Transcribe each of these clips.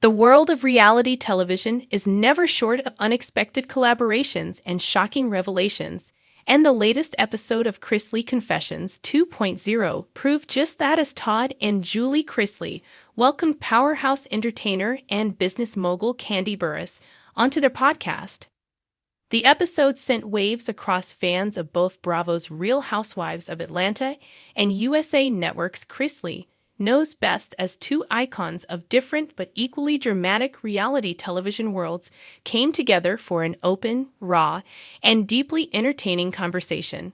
The world of reality television is never short of unexpected collaborations and shocking revelations, and the latest episode of Chrisley Confessions 2.0 proved just that as Todd and Julie Chrisley welcomed powerhouse entertainer and business mogul Kandi Burruss onto their podcast. The episode sent waves across fans of both Bravo's Real Housewives of Atlanta and USA Network's Chrisley knows best as two icons of different but equally dramatic reality television worlds came together for an open, raw, and deeply entertaining conversation.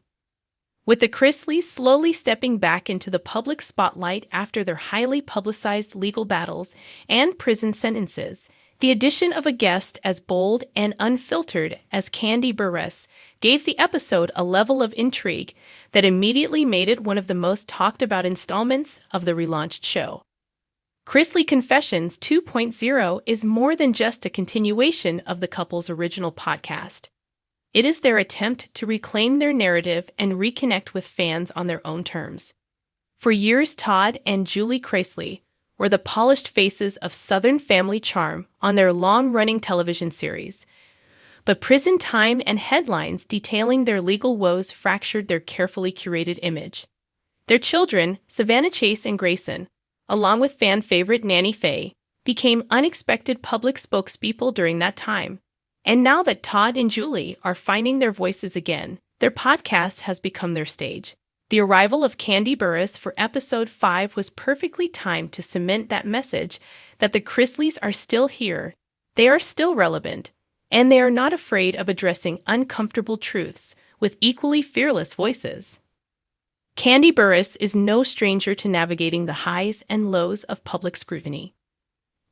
With the Chrisleys slowly stepping back into the public spotlight after their highly publicized legal battles and prison sentences, the addition of a guest as bold and unfiltered as Kandi Burruss gave the episode a level of intrigue that immediately made it one of the most talked about installments of the relaunched show. Chrisley Confessions 2.0 is more than just a continuation of the couple's original podcast. It is their attempt to reclaim their narrative and reconnect with fans on their own terms. For years, Todd and Julie Chrisley were the polished faces of Southern family charm on their long-running television series. But prison time and headlines detailing their legal woes fractured their carefully curated image. Their children, Savannah, Chase, and Grayson, along with fan favorite Nanny Faye, became unexpected public spokespeople during that time. And now that Todd and Julie are finding their voices again, their podcast has become their stage. The arrival of Kandi Burruss for episode 5 was perfectly timed to cement that message that the Chrisleys are still here, they are still relevant, and they are not afraid of addressing uncomfortable truths with equally fearless voices. Kandi Burruss is no stranger to navigating the highs and lows of public scrutiny.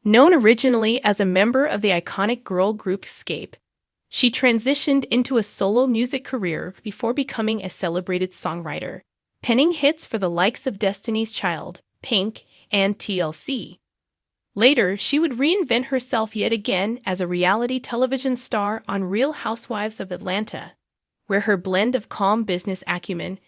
Known originally as a member of the iconic girl group Escape, she transitioned into a solo music career before becoming a celebrated songwriter, penning hits for the likes of Destiny's Child, Pink, and TLC. Later, she would reinvent herself yet again as a reality television star on Real Housewives of Atlanta, where her blend of calm business acumen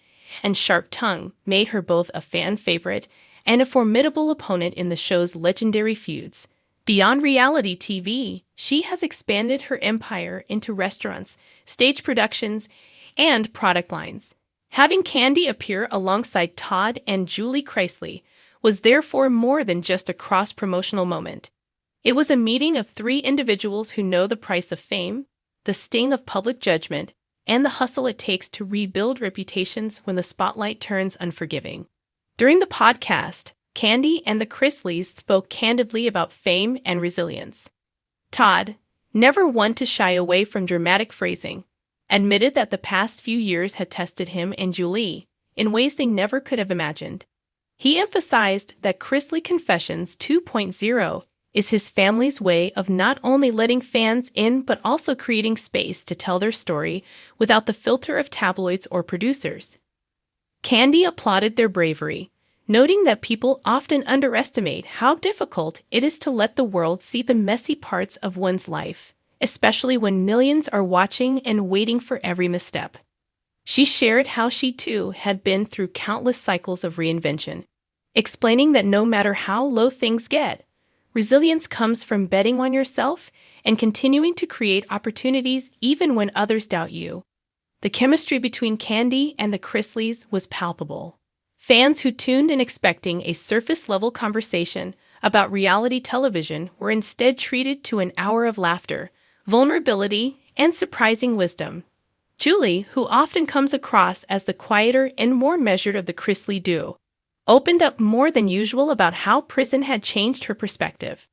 and sharp tongue made her both a fan favorite and a formidable opponent in the show's legendary feuds. Beyond reality TV, she has expanded her empire into restaurants, stage productions, and product lines. Having Kandi appear alongside Todd and Julie Chrisley was therefore more than just a cross-promotional moment. It was a meeting of three individuals who know the price of fame, the sting of public judgment, and the hustle it takes to rebuild reputations when the spotlight turns unforgiving. During the podcast, Kandi and the Chrisleys spoke candidly about fame and resilience. Todd, never one to shy away from dramatic phrasing, admitted that the past few years had tested him and Julie in ways they never could have imagined. He emphasized that Chrisley Confessions 2.0 is his family's way of not only letting fans in but also creating space to tell their story without the filter of tabloids or producers. Kandi applauded their bravery, noting that people often underestimate how difficult it is to let the world see the messy parts of one's life, especially when millions are watching and waiting for every misstep. She shared how she too had been through countless cycles of reinvention, explaining that no matter how low things get, resilience comes from betting on yourself and continuing to create opportunities even when others doubt you. The chemistry between Kandi and the Chrisleys was palpable. Fans who tuned in expecting a surface-level conversation about reality television were instead treated to an hour of laughter, vulnerability, and surprising wisdom. Julie, who often comes across as the quieter and more measured of the Chrisley duo, opened up more than usual about how prison had changed her perspective.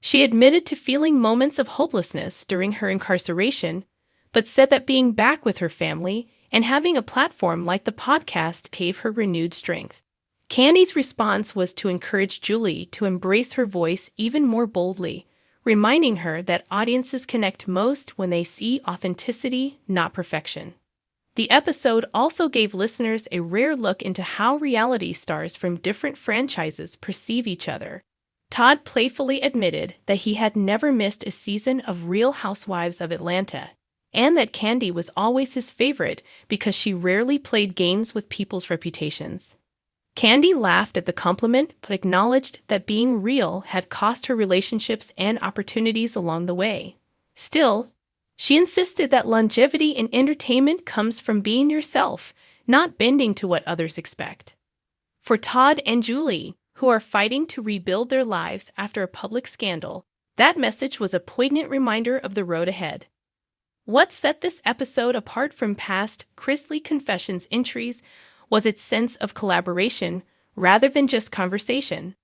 She admitted to feeling moments of hopelessness during her incarceration, but said that being back with her family and having a platform like the podcast gave her renewed strength. Kandi's response was to encourage Julie to embrace her voice even more boldly, reminding her that audiences connect most when they see authenticity, not perfection. The episode also gave listeners a rare look into how reality stars from different franchises perceive each other. Todd playfully admitted that he had never missed a season of Real Housewives of Atlanta, and that Kandi was always his favorite because she rarely played games with people's reputations. Candy laughed at the compliment but acknowledged that being real had cost her relationships and opportunities along the way. Still, she insisted that longevity in entertainment comes from being yourself, not bending to what others expect. For Todd and Julie, who are fighting to rebuild their lives after a public scandal, that message was a poignant reminder of the road ahead. What set this episode apart from past Chrisley Confessions entries was its sense of collaboration rather than just conversation.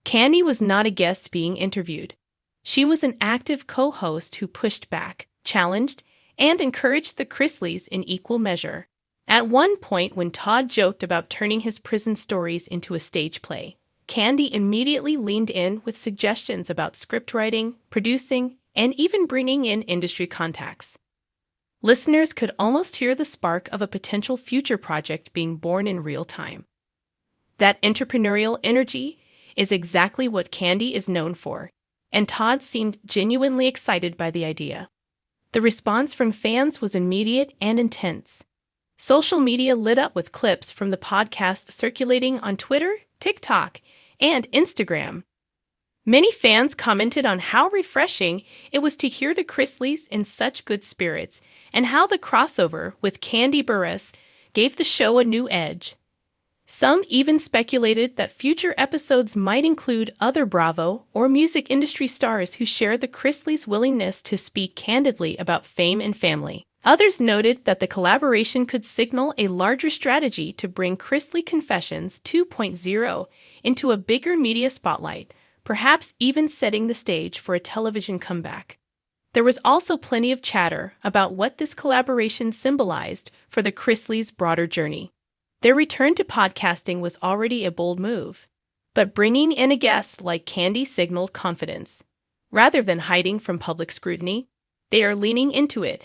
Candy was not a guest being interviewed. She was an active co-host who pushed back, challenged, and encouraged the Chrisleys in equal measure. At one point, when Todd joked about turning his prison stories into a stage play, Candy immediately leaned in with suggestions about script writing, producing, and even bringing in industry contacts. Listeners could almost hear the spark of a potential future project being born in real time. That entrepreneurial energy is exactly what Candy is known for, and Todd seemed genuinely excited by the idea. The response from fans was immediate and intense. Social media lit up with clips from the podcast circulating on Twitter, TikTok, and Instagram. Many fans commented on how refreshing it was to hear the Chrisleys in such good spirits and how the crossover with Candy Burruss gave the show a new edge. Some even speculated that future episodes might include other Bravo or music industry stars who share the Chrisleys' willingness to speak candidly about fame and family. Others noted that the collaboration could signal a larger strategy to bring Chrisley Confessions 2.0 into a bigger media spotlight, perhaps even setting the stage for a television comeback. There was also plenty of chatter about what this collaboration symbolized for the Chrisleys' broader journey. Their return to podcasting was already a bold move, but bringing in a guest like Candy signaled confidence. Rather than hiding from public scrutiny, they are leaning into it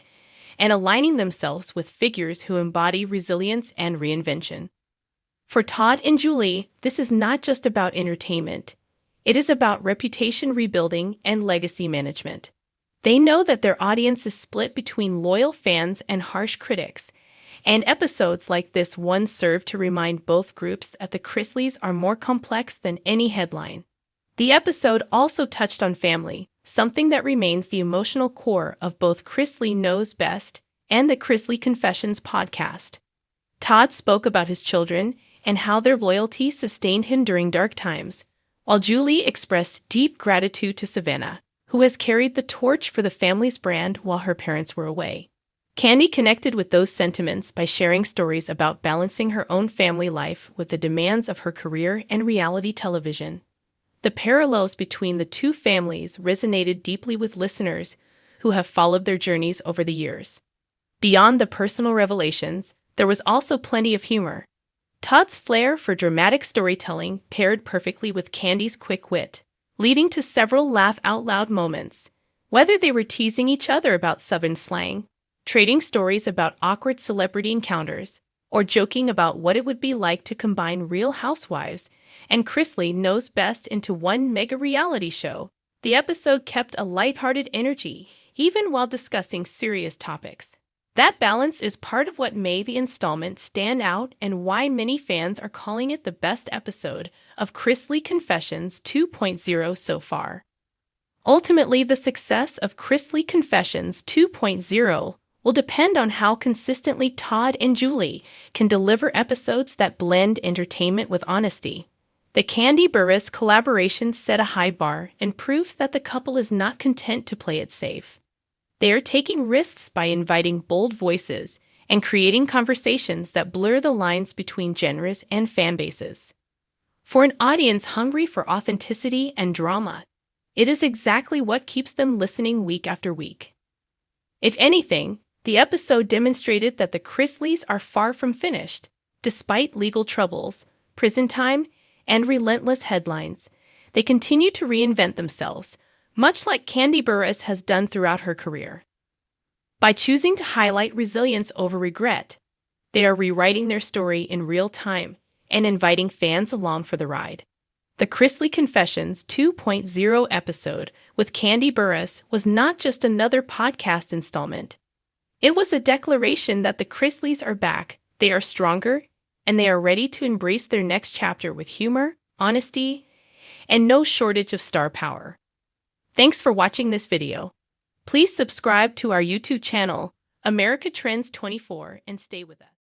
and aligning themselves with figures who embody resilience and reinvention. For Todd and Julie, this is not just about entertainment. It is about reputation rebuilding and legacy management. They know that their audience is split between loyal fans and harsh critics, and episodes like this one serve to remind both groups that the Chrisleys are more complex than any headline. The episode also touched on family, something that remains the emotional core of both Chrisley Knows Best and the Chrisley Confessions podcast. Todd spoke about his children and how their loyalty sustained him during dark times, while Julie expressed deep gratitude to Savannah, who has carried the torch for the family's brand while her parents were away. Candy connected with those sentiments by sharing stories about balancing her own family life with the demands of her career and reality television. The parallels between the two families resonated deeply with listeners who have followed their journeys over the years. Beyond the personal revelations, there was also plenty of humor. Todd's flair for dramatic storytelling paired perfectly with Candy's quick wit, leading to several laugh-out-loud moments. Whether they were teasing each other about Southern slang, trading stories about awkward celebrity encounters, or joking about what it would be like to combine Real Housewives and Chrisley Knows Best into one mega reality show, the episode kept a lighthearted energy, even while discussing serious topics. That balance is part of what made the installment stand out and why many fans are calling it the best episode of Chrisley Confessions 2.0 so far. Ultimately, the success of Chrisley Confessions 2.0 will depend on how consistently Todd and Julie can deliver episodes that blend entertainment with honesty. The Candy Burruss collaboration set a high bar and proved that the couple is not content to play it safe. They are taking risks by inviting bold voices and creating conversations that blur the lines between genres and fan bases. For an audience hungry for authenticity and drama, it is exactly what keeps them listening week after week. If anything, the episode demonstrated that the Chrisleys are far from finished. Despite legal troubles, prison time, and relentless headlines, they continue to reinvent themselves, much like Candy Burruss has done throughout her career. By choosing to highlight resilience over regret, they are rewriting their story in real time and inviting fans along for the ride. The Chrisley Confessions 2.0 episode with Candy Burruss was not just another podcast installment. It was a declaration that the Chrisleys are back, they are stronger, and they are ready to embrace their next chapter with humor, honesty, and no shortage of star power. Thanks for watching this video. Please subscribe to our YouTube channel, America Trends 24, and stay with us.